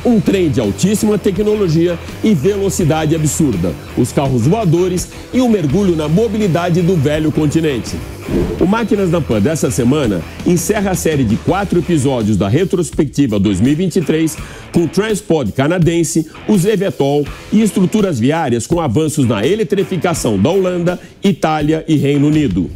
Um trem de altíssima tecnologia e velocidade absurda, os carros voadores e um mergulho na mobilidade do velho continente. O Máquinas na Pan dessa semana encerra a série de 4 episódios da retrospectiva 2023 com o Transpod canadense, os eVTOL e estruturas viárias com avanços na eletrificação da Holanda, Itália e Reino Unido.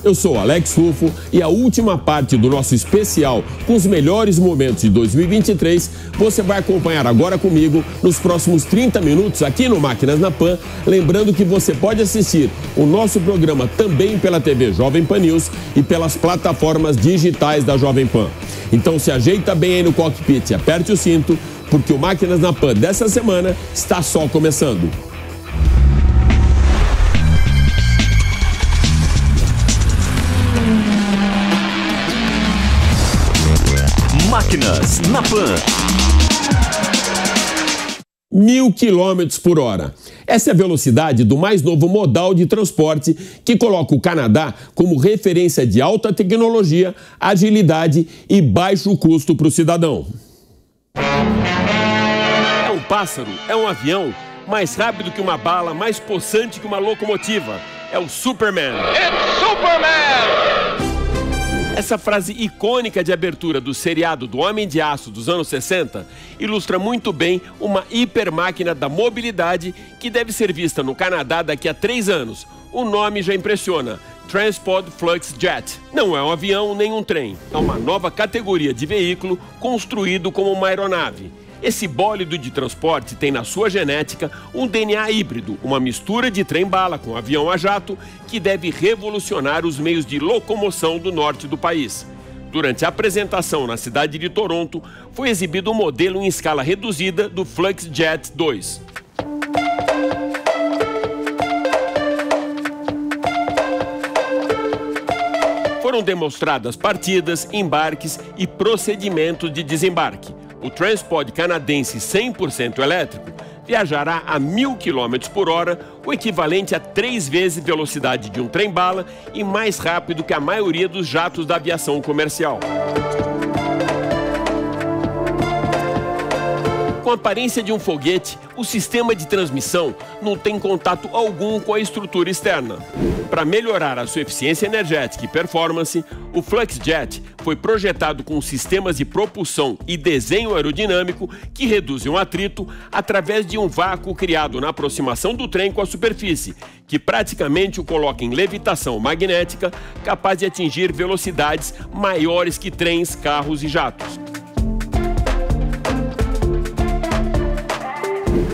Eu sou Alex Rufo e a última parte do nosso especial com os melhores momentos de 2023 você vai acompanhar agora comigo nos próximos 30 minutos aqui no Máquinas na Pan. Lembrando que você pode assistir o nosso programa também pela TV Jovem Pan News e pelas plataformas digitais da Jovem Pan. Então se ajeita bem aí no cockpit e aperte o cinto, porque o Máquinas na Pan dessa semana está só começando. Máquinas na Pan. 1.000 km por hora. Essa é a velocidade do mais novo modal de transporte que coloca o Canadá como referência de alta tecnologia, agilidade e baixo custo para o cidadão. É um pássaro, é um avião, mais rápido que uma bala, mais possante que uma locomotiva. É o Superman. It's Superman! Essa frase icônica de abertura do seriado do Homem de Aço dos anos 60 ilustra muito bem uma hipermáquina da mobilidade que deve ser vista no Canadá daqui a 3 anos. O nome já impressiona. Transpod Flux Jet. Não é um avião nem um trem. É uma nova categoria de veículo construído como uma aeronave. Esse bólido de transporte tem na sua genética um DNA híbrido, uma mistura de trem-bala com avião a jato, que deve revolucionar os meios de locomoção do norte do país. Durante a apresentação na cidade de Toronto, foi exibido um modelo em escala reduzida do Flux Jet 2. Foram demonstradas partidas, embarques e procedimentos de desembarque. O Transpod canadense 100% elétrico viajará a 1.000 km por hora, o equivalente a 3 vezes a velocidade de um trem-bala e mais rápido que a maioria dos jatos da aviação comercial. Com a aparência de um foguete, o sistema de transmissão não tem contato algum com a estrutura externa. Para melhorar a sua eficiência energética e performance, o FluxJet foi projetado com sistemas de propulsão e desenho aerodinâmico que reduzem o atrito através de um vácuo criado na aproximação do trem com a superfície, que praticamente o coloca em levitação magnética, capaz de atingir velocidades maiores que trens, carros e jatos.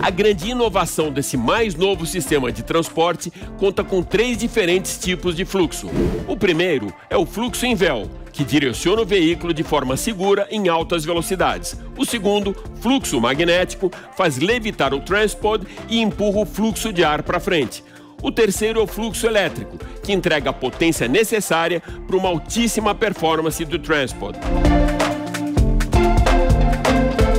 A grande inovação desse mais novo sistema de transporte conta com 3 diferentes tipos de fluxo. O primeiro é o fluxo em véu, que direciona o veículo de forma segura em altas velocidades. O segundo, fluxo magnético, faz levitar o Transpod e empurra o fluxo de ar para frente. O terceiro é o fluxo elétrico, que entrega a potência necessária para uma altíssima performance do Transpod.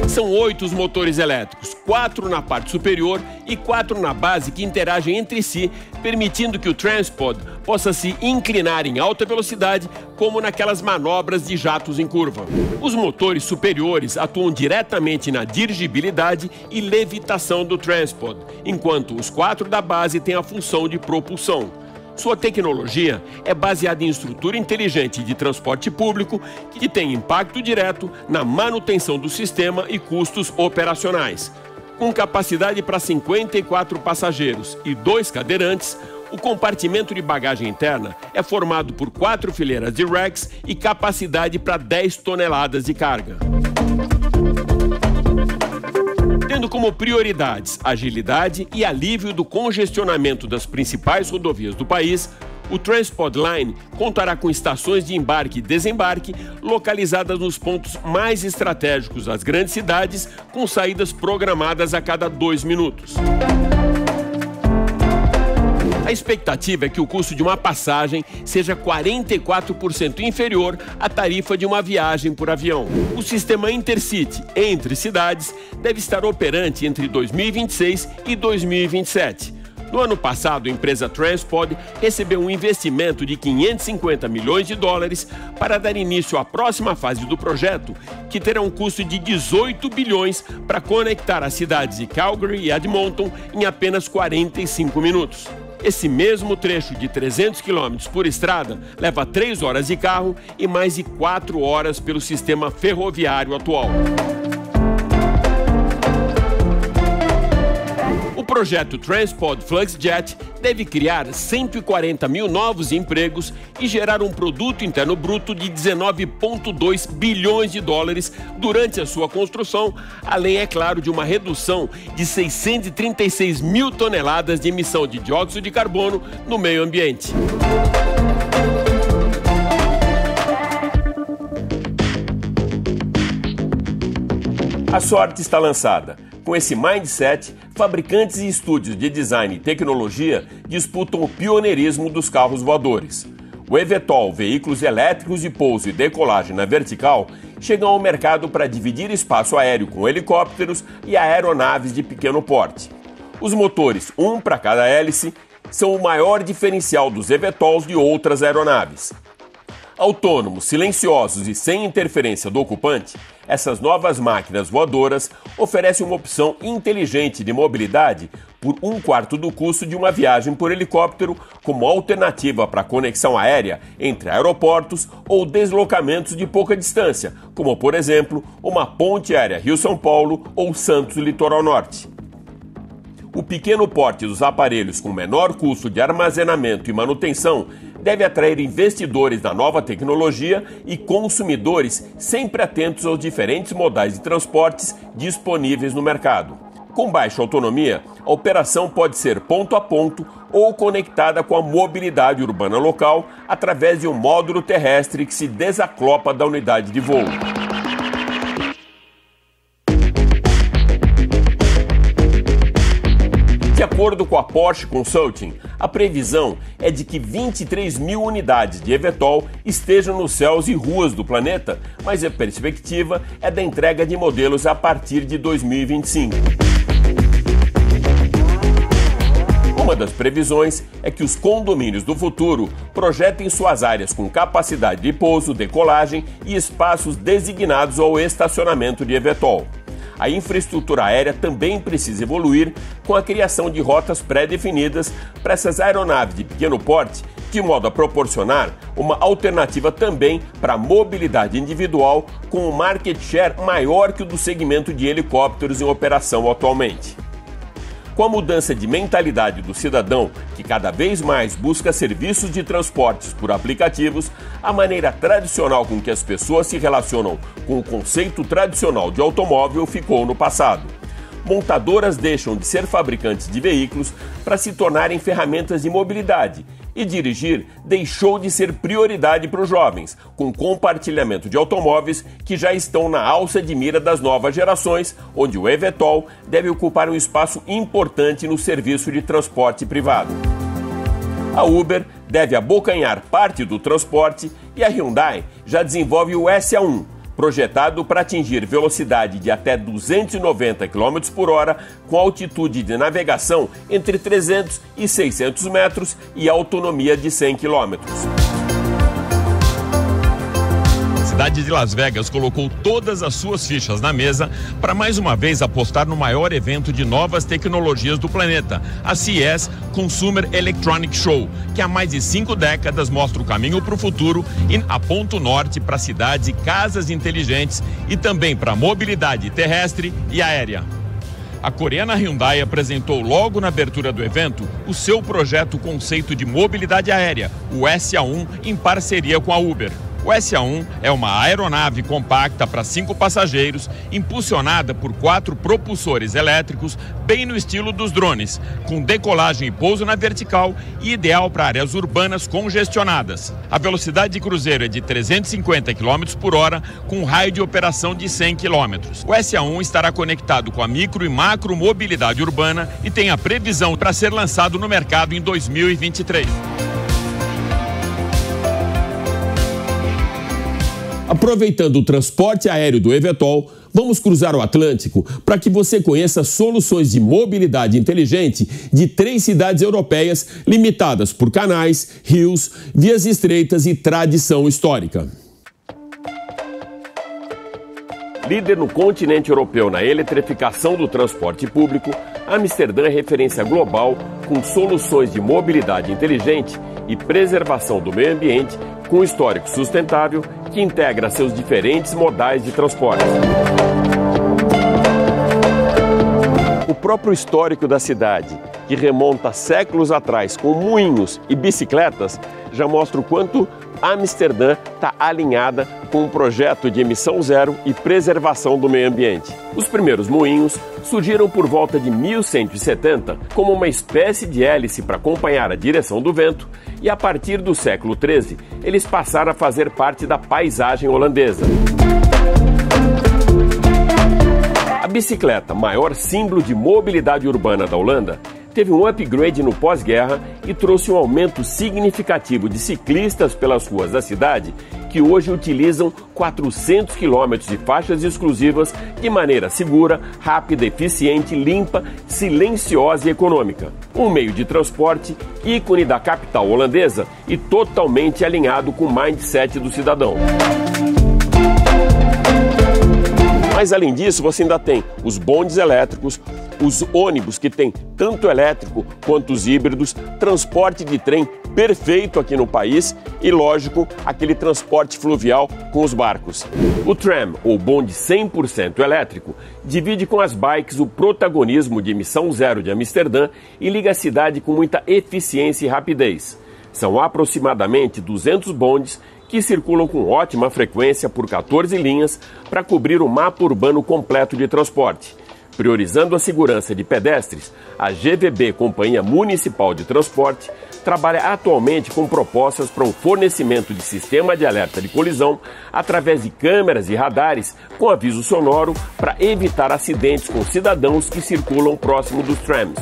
São 8 os motores elétricos, 4 na parte superior e 4 na base que interagem entre si, permitindo que o Transpod possa se inclinar em alta velocidade, como naquelas manobras de jatos em curva. Os motores superiores atuam diretamente na dirigibilidade e levitação do Transpod, enquanto os 4 da base têm a função de propulsão. Sua tecnologia é baseada em estrutura inteligente de transporte público que tem impacto direto na manutenção do sistema e custos operacionais. Com capacidade para 54 passageiros e 2 cadeirantes, o compartimento de bagagem interna é formado por 4 fileiras de racks e capacidade para 10 toneladas de carga. Tendo como prioridades agilidade e alívio do congestionamento das principais rodovias do país, o Transpod Line contará com estações de embarque e desembarque localizadas nos pontos mais estratégicos das grandes cidades, com saídas programadas a cada 2 minutos. A expectativa é que o custo de uma passagem seja 44% inferior à tarifa de uma viagem por avião. O sistema Intercity entre cidades deve estar operante entre 2026 e 2027. No ano passado, a empresa Transpod recebeu um investimento de 550 milhões de dólares para dar início à próxima fase do projeto, que terá um custo de 18 bilhões para conectar as cidades de Calgary e Edmonton em apenas 45 minutos. Esse mesmo trecho de 300 km por estrada leva 3 horas de carro e mais de 4 horas pelo sistema ferroviário atual. O projeto Transpod FluxJet deve criar 140 mil novos empregos e gerar um produto interno bruto de 19,2 bilhões de dólares durante a sua construção, além, é claro, de uma redução de 636 mil toneladas de emissão de dióxido de carbono no meio ambiente. A sorte está lançada. Com esse mindset, fabricantes e estúdios de design e tecnologia disputam o pioneirismo dos carros voadores. O eVTOL, veículos elétricos de pouso e decolagem na vertical, chegam ao mercado para dividir espaço aéreo com helicópteros e aeronaves de pequeno porte. Os motores, um para cada hélice, são o maior diferencial dos eVTOLs de outras aeronaves. Autônomos, silenciosos e sem interferência do ocupante, essas novas máquinas voadoras oferecem uma opção inteligente de mobilidade por 1/4 do custo de uma viagem por helicóptero, como alternativa para conexão aérea entre aeroportos ou deslocamentos de pouca distância, como, por exemplo, uma ponte aérea Rio-São Paulo ou Santos-Litoral Norte. O pequeno porte dos aparelhos com menor custo de armazenamento e manutenção deve atrair investidores na nova tecnologia e consumidores sempre atentos aos diferentes modais de transportes disponíveis no mercado. Com baixa autonomia, a operação pode ser ponto a ponto ou conectada com a mobilidade urbana local através de um módulo terrestre que se desacopla da unidade de voo. De acordo com a Porsche Consulting, a previsão é de que 23 mil unidades de eVTOL estejam nos céus e ruas do planeta, mas a perspectiva é da entrega de modelos a partir de 2025. Uma das previsões é que os condomínios do futuro projetem suas áreas com capacidade de pouso, decolagem e espaços designados ao estacionamento de eVTOL. A infraestrutura aérea também precisa evoluir com a criação de rotas pré-definidas para essas aeronaves de pequeno porte, de modo a proporcionar uma alternativa também para a mobilidade individual com um market share maior que o do segmento de helicópteros em operação atualmente. Com a mudança de mentalidade do cidadão, que cada vez mais busca serviços de transportes por aplicativos, a maneira tradicional com que as pessoas se relacionam com o conceito tradicional de automóvel ficou no passado. Montadoras deixam de ser fabricantes de veículos para se tornarem ferramentas de mobilidade, e dirigir deixou de ser prioridade para os jovens, com compartilhamento de automóveis que já estão na alça de mira das novas gerações, onde o eVTOL deve ocupar um espaço importante no serviço de transporte privado. A Uber deve abocanhar parte do transporte e a Hyundai já desenvolve o SA1, projetado para atingir velocidade de até 290 km por hora, com altitude de navegação entre 300 e 600 metros e autonomia de 100 km. A cidade de Las Vegas colocou todas as suas fichas na mesa para mais uma vez apostar no maior evento de novas tecnologias do planeta, a CES Consumer Electronics Show, que há mais de 5 décadas mostra o caminho para o futuro e aponta o norte para cidades e casas inteligentes e também para a mobilidade terrestre e aérea. A coreana Hyundai apresentou logo na abertura do evento o seu projeto conceito de mobilidade aérea, o SA1, em parceria com a Uber. O SA1 é uma aeronave compacta para 5 passageiros, impulsionada por 4 propulsores elétricos, bem no estilo dos drones, com decolagem e pouso na vertical e ideal para áreas urbanas congestionadas. A velocidade de cruzeiro é de 350 km por hora, com um raio de operação de 100 km. O SA1 estará conectado com a micro e macro mobilidade urbana e tem a previsão para ser lançado no mercado em 2023. Aproveitando o transporte aéreo do eVTOL, vamos cruzar o Atlântico para que você conheça soluções de mobilidade inteligente de 3 cidades europeias limitadas por canais, rios, vias estreitas e tradição histórica. Líder no continente europeu na eletrificação do transporte público, Amsterdã é referência global com soluções de mobilidade inteligente e preservação do meio ambiente com histórico sustentável que integra seus diferentes modais de transporte. O próprio histórico da cidade, que remonta séculos atrás com moinhos e bicicletas, já mostra o quanto Amsterdã está alinhada com um projeto de emissão zero e preservação do meio ambiente. Os primeiros moinhos surgiram por volta de 1170 como uma espécie de hélice para acompanhar a direção do vento e a partir do século XIII eles passaram a fazer parte da paisagem holandesa. A bicicleta, maior símbolo de mobilidade urbana da Holanda, teve um upgrade no pós-guerra e trouxe um aumento significativo de ciclistas pelas ruas da cidade, que hoje utilizam 400 quilômetros de faixas exclusivas de maneira segura, rápida, eficiente, limpa, silenciosa e econômica. Um meio de transporte ícone da capital holandesa e totalmente alinhado com o mindset do cidadão. Mas além disso, você ainda tem os bondes elétricos, os ônibus que tem tanto elétrico quanto os híbridos, transporte de trem perfeito aqui no país e, lógico, aquele transporte fluvial com os barcos. O tram, ou bonde 100% elétrico, divide com as bikes o protagonismo de emissão zero de Amsterdã e liga a cidade com muita eficiência e rapidez. São aproximadamente 200 bondes que circulam com ótima frequência por 14 linhas para cobrir o mapa urbano completo de transporte. Priorizando a segurança de pedestres, a GVB, Companhia Municipal de Transporte, trabalha atualmente com propostas para um fornecimento de sistema de alerta de colisão através de câmeras e radares com aviso sonoro para evitar acidentes com cidadãos que circulam próximo dos trams.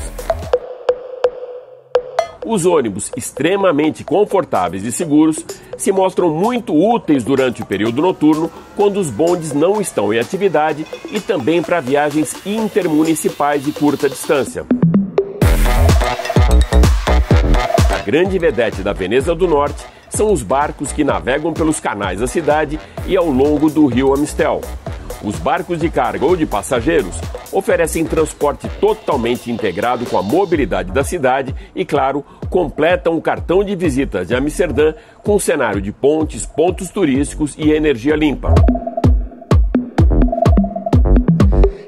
Os ônibus, extremamente confortáveis e seguros, se mostram muito úteis durante o período noturno, quando os bondes não estão em atividade e também para viagens intermunicipais de curta distância. A grande vedete da Veneza do Norte são os barcos que navegam pelos canais da cidade e ao longo do rio Amstel. Os barcos de carga ou de passageiros oferecem transporte totalmente integrado com a mobilidade da cidade e, claro, completam o cartão de visitas de Amsterdã com um cenário de pontes, pontos turísticos e energia limpa.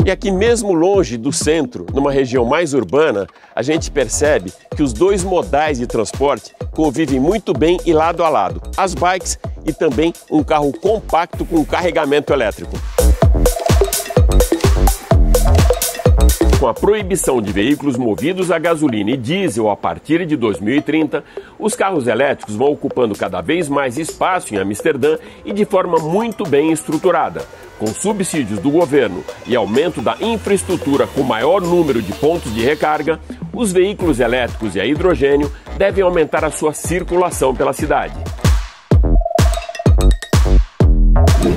E aqui mesmo longe do centro, numa região mais urbana, a gente percebe que os dois modais de transporte convivem muito bem e lado a lado. As bikes e também um carro compacto com carregamento elétrico. Com a proibição de veículos movidos a gasolina e diesel a partir de 2030, os carros elétricos vão ocupando cada vez mais espaço em Amsterdã e de forma muito bem estruturada. Com subsídios do governo e aumento da infraestrutura com maior número de pontos de recarga, os veículos elétricos e a hidrogênio devem aumentar a sua circulação pela cidade.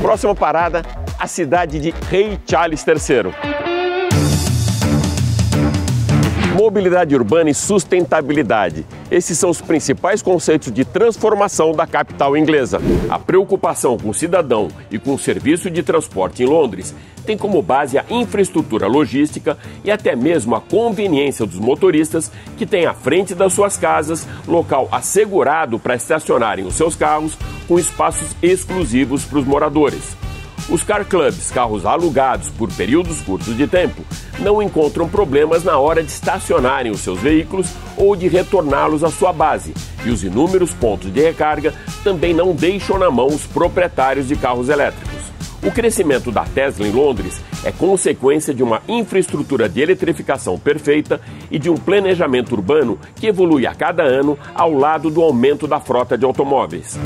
Próxima parada, a cidade de Rei Charles III. Mobilidade urbana e sustentabilidade. Esses são os principais conceitos de transformação da capital inglesa. A preocupação com o cidadão e com o serviço de transporte em Londres tem como base a infraestrutura logística e até mesmo a conveniência dos motoristas que têm à frente das suas casas local assegurado para estacionarem os seus carros com espaços exclusivos para os moradores. Os car clubs, carros alugados por períodos curtos de tempo, não encontram problemas na hora de estacionarem os seus veículos ou de retorná-los à sua base, e os inúmeros pontos de recarga também não deixam na mão os proprietários de carros elétricos. O crescimento da Tesla em Londres é consequência de uma infraestrutura de eletrificação perfeita e de um planejamento urbano que evolui a cada ano ao lado do aumento da frota de automóveis.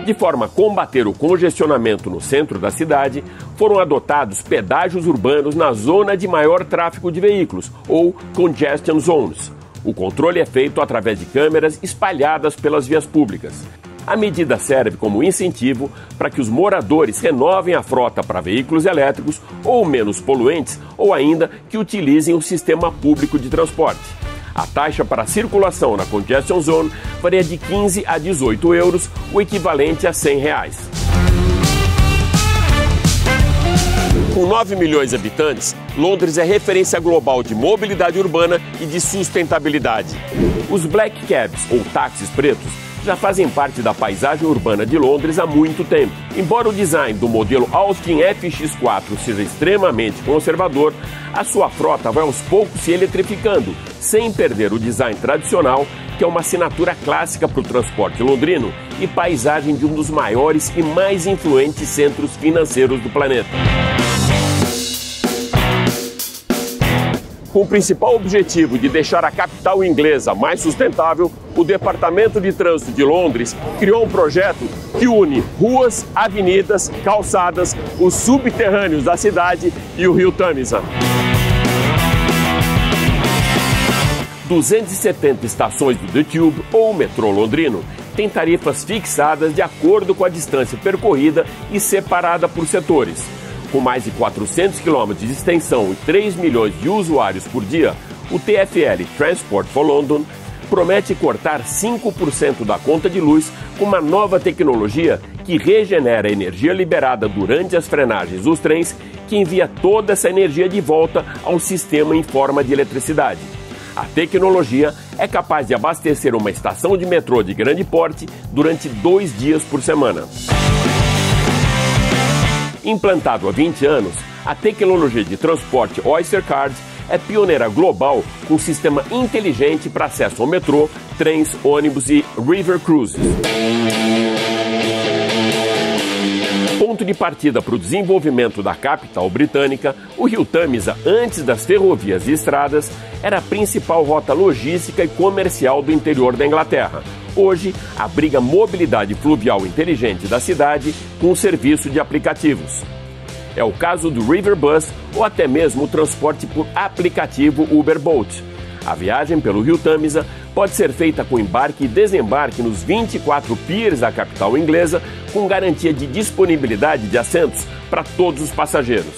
De forma a combater o congestionamento no centro da cidade, foram adotados pedágios urbanos na zona de maior tráfego de veículos, ou congestion zones. O controle é feito através de câmeras espalhadas pelas vias públicas. A medida serve como incentivo para que os moradores renovem a frota para veículos elétricos ou menos poluentes, ou ainda que utilizem o sistema público de transporte. A taxa para circulação na Congestion Zone varia de 15 a 18 euros, o equivalente a R$100. Com 9 milhões de habitantes, Londres é referência global de mobilidade urbana e de sustentabilidade. Os black cabs, ou táxis pretos, já fazem parte da paisagem urbana de Londres há muito tempo. Embora o design do modelo Austin FX4 seja extremamente conservador, a sua frota vai aos poucos se eletrificando, sem perder o design tradicional, que é uma assinatura clássica para o transporte londrino e paisagem de um dos maiores e mais influentes centros financeiros do planeta. Com o principal objetivo de deixar a capital inglesa mais sustentável, o Departamento de Trânsito de Londres criou um projeto que une ruas, avenidas, calçadas, os subterrâneos da cidade e o rio Tâmisa. 270 estações do The Tube, ou metrô londrino, têm tarifas fixadas de acordo com a distância percorrida e separada por setores. Com mais de 400 quilômetros de extensão e 3 milhões de usuários por dia, o TfL Transport for London promete cortar 5% da conta de luz com uma nova tecnologia que regenera a energia liberada durante as frenagens dos trens, que envia toda essa energia de volta ao sistema em forma de eletricidade. A tecnologia é capaz de abastecer uma estação de metrô de grande porte durante 2 dias por semana. Implantado há 20 anos, a tecnologia de transporte Oyster Card é pioneira global com um sistema inteligente para acesso ao metrô, trens, ônibus e river cruises. Ponto de partida para o desenvolvimento da capital britânica, o rio Tâmisa, antes das ferrovias e estradas, era a principal rota logística e comercial do interior da Inglaterra. Hoje, abriga a mobilidade fluvial inteligente da cidade com o serviço de aplicativos. É o caso do River Bus ou até mesmo o transporte por aplicativo Uber Boat. A viagem pelo rio Tâmisa pode ser feita com embarque e desembarque nos 24 piers da capital inglesa, com garantia de disponibilidade de assentos para todos os passageiros.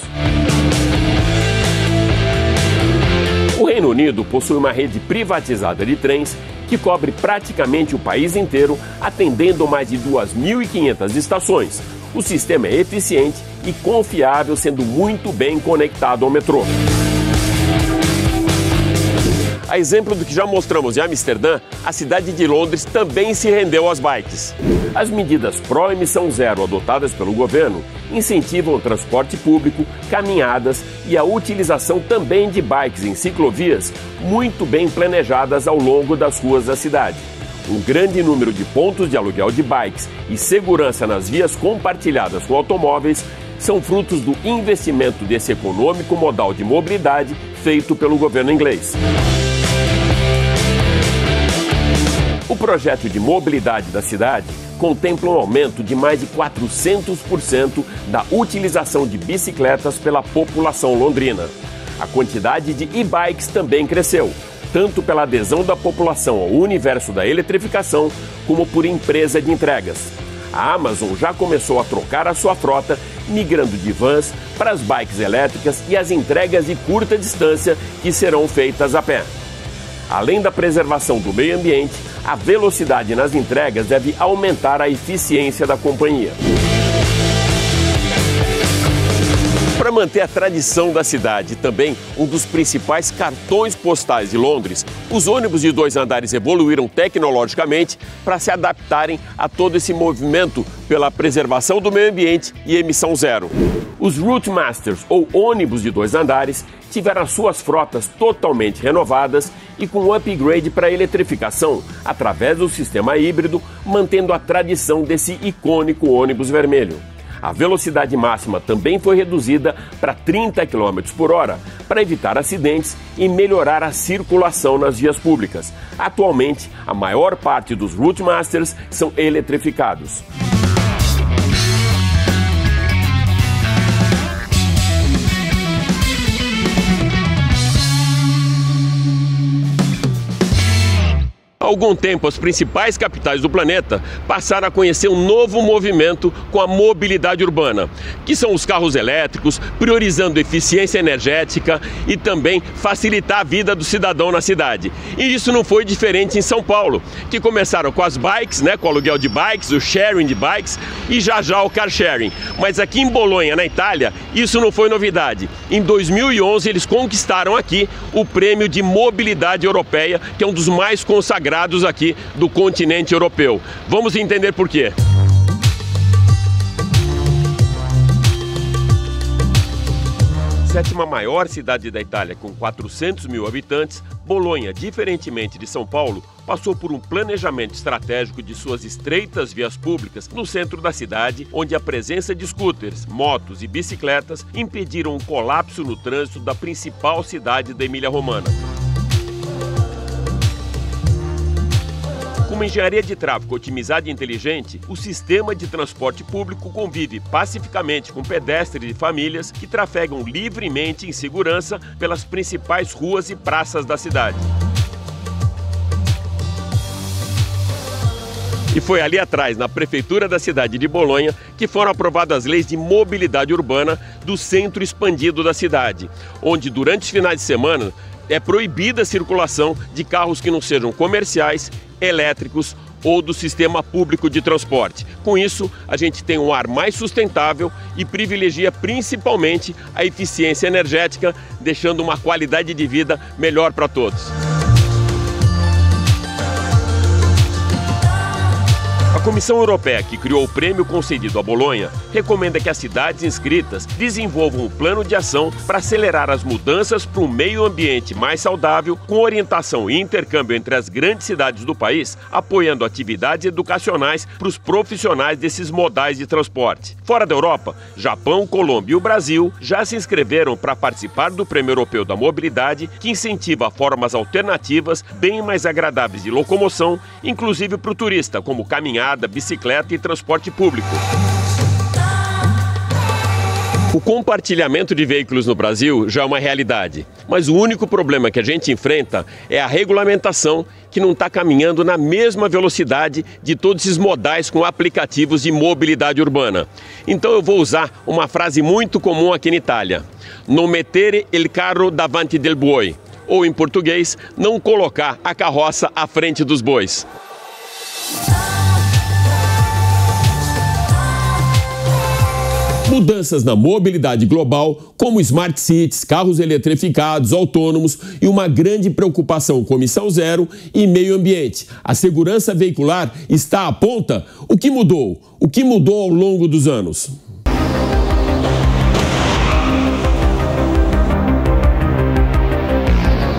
O Reino Unido possui uma rede privatizada de trens que cobre praticamente o país inteiro, atendendo mais de 2.500 estações. O sistema é eficiente e confiável, sendo muito bem conectado ao metrô. A exemplo do que já mostramos em Amsterdã, a cidade de Londres também se rendeu às bikes. As medidas pró-emissão zero adotadas pelo governo incentivam o transporte público, caminhadas e a utilização também de bikes em ciclovias muito bem planejadas ao longo das ruas da cidade. Um grande número de pontos de aluguel de bikes e segurança nas vias compartilhadas com automóveis são frutos do investimento desse econômico modal de mobilidade feito pelo governo inglês. O projeto de mobilidade da cidade contempla um aumento de mais de 400% da utilização de bicicletas pela população londrina. A quantidade de e-bikes também cresceu, tanto pela adesão da população ao universo da eletrificação, como por empresa de entregas. A Amazon já começou a trocar a sua frota, migrando de vans para as bikes elétricas e as entregas de curta distância que serão feitas a pé. Além da preservação do meio ambiente, a velocidade nas entregas deve aumentar a eficiência da companhia. Para manter a tradição da cidade e também um dos principais cartões postais de Londres, os ônibus de 2 andares evoluíram tecnologicamente para se adaptarem a todo esse movimento pela preservação do meio ambiente e emissão zero. Os Route Masters, ou ônibus de 2 andares, tiveram as suas frotas totalmente renovadas e com upgrade para a eletrificação através do sistema híbrido, mantendo a tradição desse icônico ônibus vermelho. A velocidade máxima também foi reduzida para 30 km por hora, para evitar acidentes e melhorar a circulação nas vias públicas. Atualmente, a maior parte dos Route Masters são eletrificados. algum tempo, as principais capitais do planeta passaram a conhecer um novo movimento com a mobilidade urbana, que são os carros elétricos, priorizando eficiência energética e também facilitar a vida do cidadão na cidade. E isso não foi diferente em São Paulo, que começaram com as bikes, com o aluguel de bikes, o sharing de bikes e já o car sharing. Mas aqui em Bolonha, na Itália, isso não foi novidade. Em 2011, eles conquistaram aqui o Prêmio de Mobilidade Europeia, que é um dos mais consagrados aqui do continente europeu. Vamos entender por quê. Sétima maior cidade da Itália, com 400 mil habitantes, Bolonha, diferentemente de São Paulo, passou por um planejamento estratégico de suas estreitas vias públicas no centro da cidade, onde a presença de scooters, motos e bicicletas impediram um colapso no trânsito da principal cidade da Emília-Romana. Com uma engenharia de tráfego otimizada e inteligente, o sistema de transporte público convive pacificamente com pedestres e famílias que trafegam livremente em segurança pelas principais ruas e praças da cidade. E foi ali atrás, na prefeitura da cidade de Bolonha, que foram aprovadas as leis de mobilidade urbana do centro expandido da cidade, onde durante os finais de semana é proibida a circulação de carros que não sejam comerciais, elétricos ou do sistema público de transporte. Com isso, a gente tem um ar mais sustentável e privilegia principalmente a eficiência energética, deixando uma qualidade de vida melhor para todos. A Comissão Europeia, que criou o prêmio concedido a Bolonha, recomenda que as cidades inscritas desenvolvam um plano de ação para acelerar as mudanças para um meio ambiente mais saudável, com orientação e intercâmbio entre as grandes cidades do país, apoiando atividades educacionais para os profissionais desses modais de transporte. Fora da Europa, Japão, Colômbia e o Brasil já se inscreveram para participar do Prêmio Europeu da Mobilidade, que incentiva formas alternativas bem mais agradáveis de locomoção, inclusive para o turista, como caminhada, bicicleta e transporte público. O compartilhamento de veículos no Brasil já é uma realidade, mas o único problema que a gente enfrenta é a regulamentação, que não está caminhando na mesma velocidade de todos esses modais com aplicativos de mobilidade urbana. Então eu vou usar uma frase muito comum aqui na Itália: non mettere il carro davanti del buoi, ou em português, não colocar a carroça à frente dos bois. Mudanças na mobilidade global, como smart cities, carros eletrificados, autônomos e uma grande preocupação com emissão zero e meio ambiente. A segurança veicular está à ponta? O que mudou? O que mudou ao longo dos anos?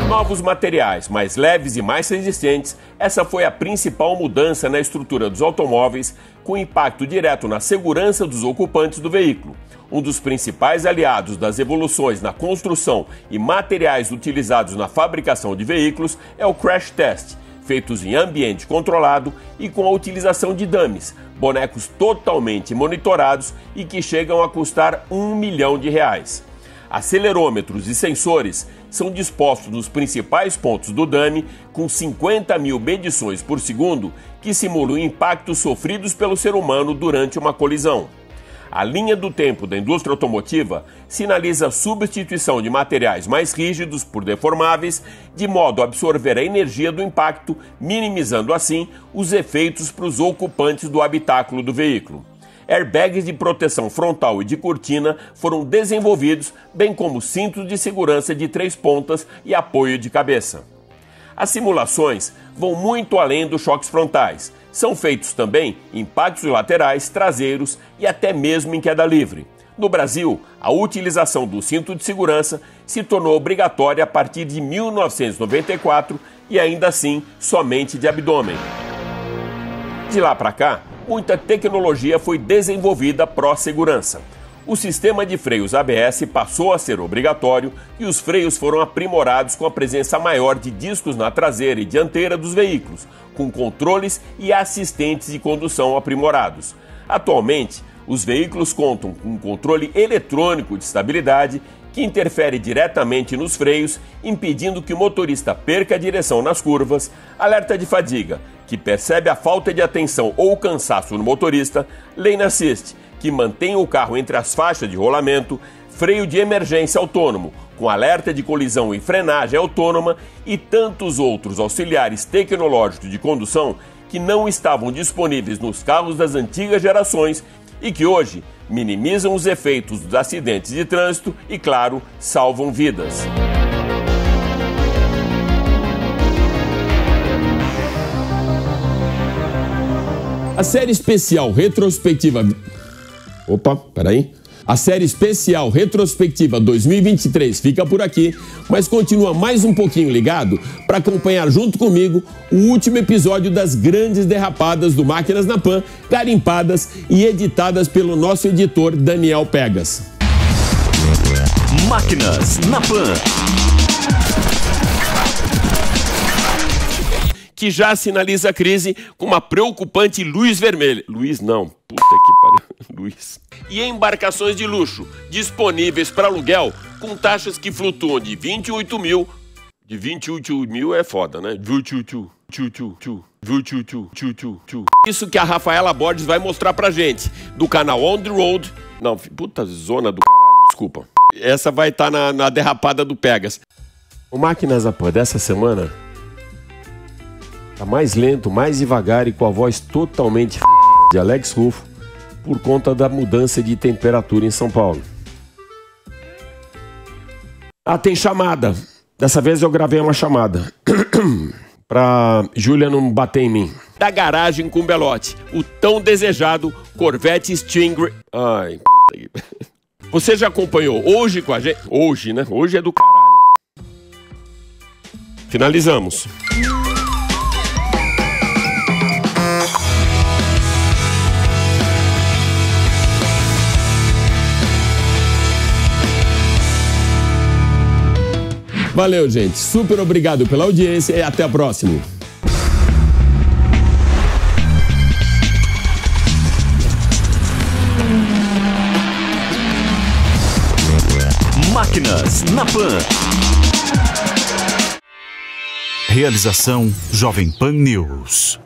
Novos materiais, mais leves e mais resistentes, essa foi a principal mudança na estrutura dos automóveis, com impacto direto na segurança dos ocupantes do veículo. Um dos principais aliados das evoluções na construção e materiais utilizados na fabricação de veículos é o crash test, feitos em ambiente controlado e com a utilização de dummies, bonecos totalmente monitorados e que chegam a custar R$1 milhão. Acelerômetros e sensores são dispostos nos principais pontos do dummy com 50 mil medições por segundo que simulam impactos sofridos pelo ser humano durante uma colisão. A linha do tempo da indústria automotiva sinaliza a substituição de materiais mais rígidos por deformáveis, de modo a absorver a energia do impacto, minimizando assim os efeitos para os ocupantes do habitáculo do veículo. Airbags de proteção frontal e de cortina foram desenvolvidos, bem como cintos de segurança de 3 pontas e apoio de cabeça. As simulações vão muito além dos choques frontais. São feitos também impactos laterais, traseiros e até mesmo em queda livre. No Brasil, a utilização do cinto de segurança se tornou obrigatória a partir de 1994 e ainda assim somente de abdômen. De lá para cá, muita tecnologia foi desenvolvida pró-segurança. O sistema de freios ABS passou a ser obrigatório e os freios foram aprimorados com a presença maior de discos na traseira e dianteira dos veículos, com controles e assistentes de condução aprimorados. Atualmente, os veículos contam com um controle eletrônico de estabilidade que interfere diretamente nos freios, impedindo que o motorista perca a direção nas curvas, alerta de fadiga, que percebe a falta de atenção ou cansaço no motorista, lane assist, que mantém o carro entre as faixas de rolamento, freio de emergência autônomo, com alerta de colisão e frenagem autônoma e tantos outros auxiliares tecnológicos de condução que não estavam disponíveis nos carros das antigas gerações e que hoje minimizam os efeitos dos acidentes de trânsito e, claro, salvam vidas. A série especial retrospectiva... A série especial retrospectiva 2023 fica por aqui, mas continua mais um pouquinho ligado para acompanhar junto comigo o último episódio das grandes derrapadas do Máquinas na Pan, garimpadas e editadas pelo nosso editor Daniel Pegas. Máquinas na Pan. Que já sinaliza a crise com uma preocupante luz vermelha. Luz não, puta que pariu, luz. E embarcações de luxo disponíveis para aluguel com taxas que flutuam de 28 mil. De 28 mil é foda, né? 28. Isso que a Rafaela Borges vai mostrar pra gente do canal On The Road. Não, puta zona do caralho, desculpa. Essa vai estar na derrapada do Pegas. O Máquinas na Pan dessa semana tá mais lento, mais devagar e com a voz totalmente de Alex Rufo por conta da mudança de temperatura em São Paulo. Tem chamada. Dessa vez eu gravei uma chamada pra Júlia não bater em mim. Da garagem com Belote, o tão desejado Corvette Stingray. Ai, puta que... Você já acompanhou hoje com a gente? Hoje, né? Hoje é do caralho. Finalizamos. Valeu, gente. Super obrigado pela audiência e até a próxima. Máquinas na Pan. Realização Jovem Pan News.